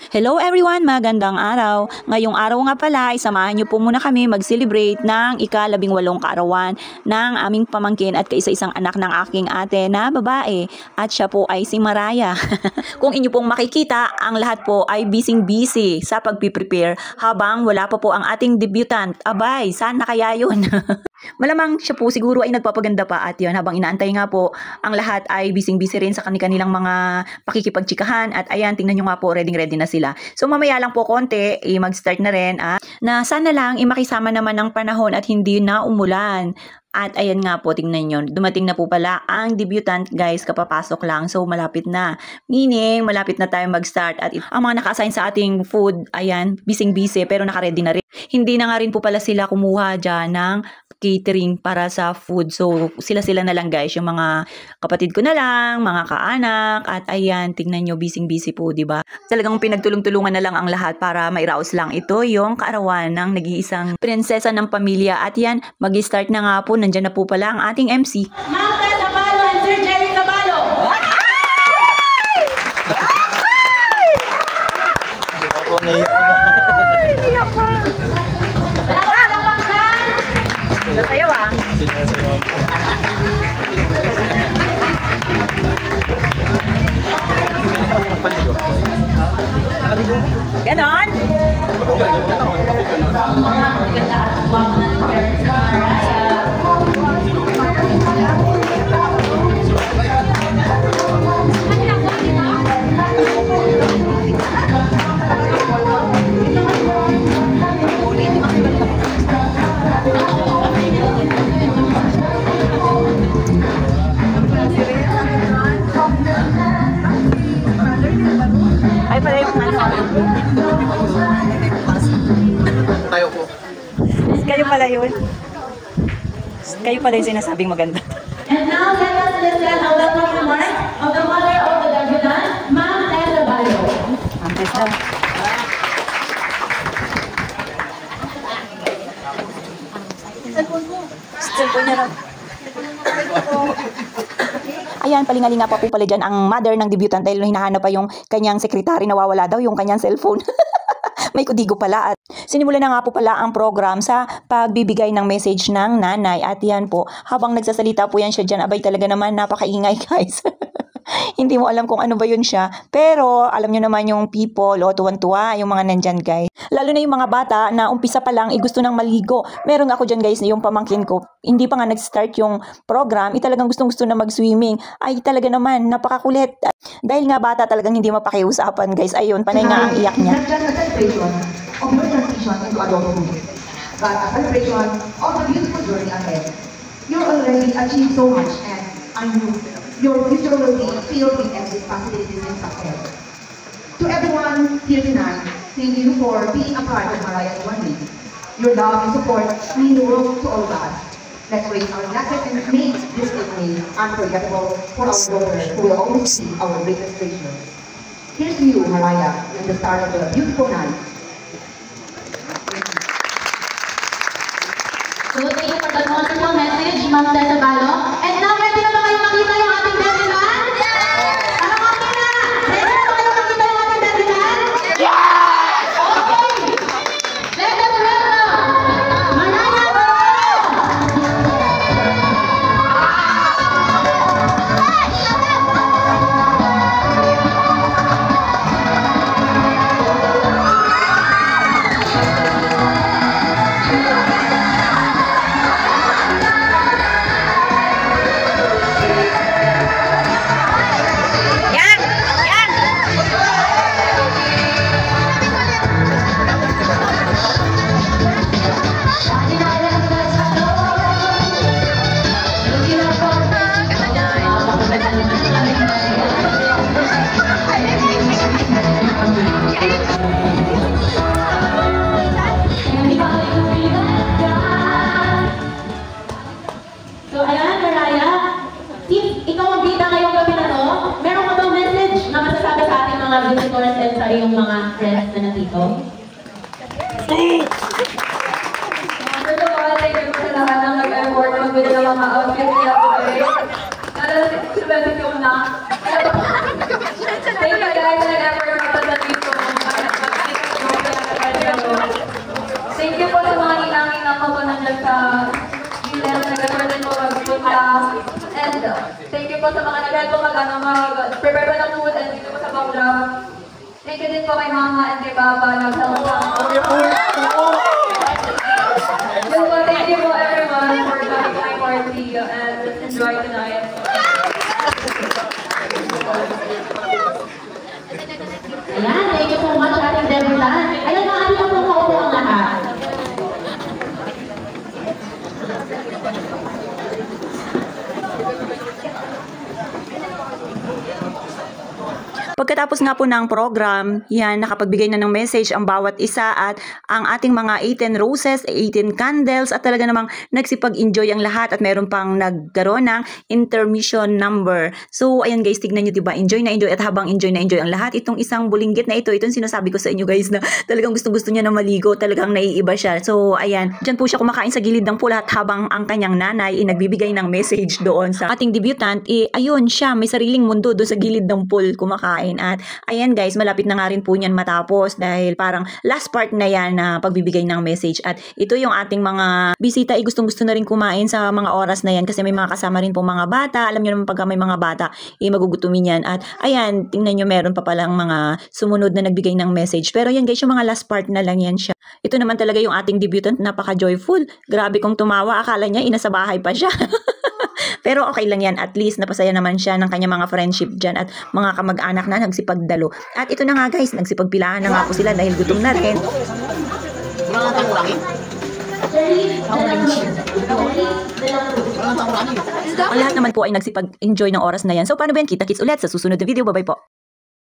Hello everyone, magandang araw. Ngayong araw nga pala, isamahan niyo po muna kami mag-celebrate ng ika-18 kaarawan ng aming pamangkin at kaisa-isang anak ng aking ate na babae. At siya po ay si Mariah. Kung inyo pong makikita, ang lahat po ay busy sa pagpiprepare habang wala pa po ang ating debutant. Abay, sana kaya yun? Malamang siya po siguro ay nagpapaganda pa at yun habang inaantay nga po ang lahat ay busy rin sa kanilang mga pakikipagtsikahan at ayan tingnan nyo nga po ready na sila. So mamaya lang po konti mag-start na rin na sana lang makisama naman ng panahon at hindi na umulan. At ayan nga po, tingnan nyo, dumating na po pala ang debutant guys, kapapasok lang. So malapit na, meaning malapit na tayo mag-start. At ang mga naka-assign sa ating food, ayan, busy pero naka-ready na rin. Hindi na nga rin po pala sila kumuha dyan ng catering para sa food. So sila na lang guys, yung mga kapatid ko na lang, mga kaanak. At ayan, tingnan nyo, busy po, diba? Talagang pinagtulong-tulungan na lang ang lahat para mairaos lang ito yung kaarawan ng nag-iisang prinsesa ng pamilya. At yan, mag-start na nga po. Nandiyan na po pala ang ating MC. Ma'am Tabalo and Sir Jerry Tabalo. Sasayaw ah. Ganon? Ay pala yung ano. Tayo po. Kayo pala yun. Kayo pala yung sinasabing maganda. And now let us listen ang welcome remarks of the mother of the debutant, Ma'am Tabalo. Ang best daw. Cellphone niya raw. Ayan, palingalinga pa po pala dyan ang mother ng debutant dahil hinahanap pa yung kanyang sekretary, nawawala daw yung kanyang cellphone. May kudigo pala. At sinimula na nga po pala ang program sa pagbibigay ng message ng nanay. At yan po, habang nagsasalita po yan siya dyan, abay talaga naman napakaingay guys. Hindi mo alam kung ano ba yun siya. Pero alam nyo naman yung people, tuwan-tuwa yung mga nandyan guys. Lalo na yung mga bata na umpisa pa lang, gusto nang maligo. Meron ako dyan guys, yung pamangkin ko. Hindi pa nga nag-start yung program, talagang gustong-gusto na mag-swimming. Ay talaga naman, napakakulit. Dahil nga bata talagang hindi mapakiusapan guys. Ayun, panay nga ang iyak niya. Not just a celebration of your transition into adulthood, but a celebration of the beautiful journey ahead. You already achieved so much and your future will be filled with endless possibilities and success. To everyone here tonight, thank you for being a part of Mariah's journey. Your love and support mean the world to all of us. Let's raise our glasses and make this evening unforgettable for our daughter who will always be our greatest treasure. Here's to you, Mariah, and the start of a beautiful night. So thank you for that wonderful message, Ma'am Tabalo. And now ready na ba kayo makita yung ating debutant? Ano kami na? Ready na ba kayo makita yung ating debutant? Yes! Okay! Let us welcome Mariah So ayan, Mariah, if ikaw ang bida ngayong gabi na to, meron ka bang message na masasabi sa ating mga visitors and sa iyong mga friends na nandito? First of all, thank you sa lahat ng nag-effort magbili ng mga outfit niya today. Lalo na si Bebe ko na. Thank you guys, nag-effort mapunta dito. you po sa mga nag-help po mag-prepare po ng food and dito po sa bakla. Thank you din po kay Mama and kay Papa. Thank you po everyone for coming to my party and enjoy tonight. Ayan, thank you so much ating Debutan. Ayan, maaari na po maupo ang lahat. Pagkatapos nga po ng program, yan, nakapagbigay na ng message ang bawat isa at ang ating mga 18 roses, 18 candles at talaga namang nagsipag-enjoy ang lahat at meron pang nagkaroon ng intermission number. So, ayan guys, tignan nyo diba, enjoy na enjoy at habang enjoy na enjoy ang lahat, itong isang bulinggit na ito, itong sinasabi ko sa inyo guys na talagang gusto niya na maligo, talagang naiiba siya. So, ayan, dyan po siya kumakain sa gilid ng pool at habang ang kanyang nanay nagbibigay ng message doon sa ating debutant, ayun siya, may sariling mundo doon sa gilid ng pool kumakain. At ayan guys, malapit na nga rin po niyan matapos dahil parang last part na yan na pagbibigay ng message. At ito yung ating mga bisita ay gustong-gusto na rin kumain sa mga oras na yan kasi may mga kasama rin po mga bata. Alam nyo naman pagka may mga bata, magugutumin yan. At ayan, tingnan nyo meron pa palang mga sumunod na nagbigay ng message. Pero yan guys, yung mga last part na lang yan siya. Ito naman talaga yung ating debutant, napaka-joyful. Grabe kong tumawa, akala niya inasa bahay pa siya. Pero okay lang yan, at least napasaya naman siya ng kanyang mga friendship dyan at mga kamag-anak na nagsipagdalo. At ito na nga guys, nagsipagpilahan na nga po sila dahil gutom na rin. Ang lahat naman po ay nagsipag-enjoy ng oras na yan. So paano ba yan? Kita-kits ulit sa susunod na video. Bye-bye po.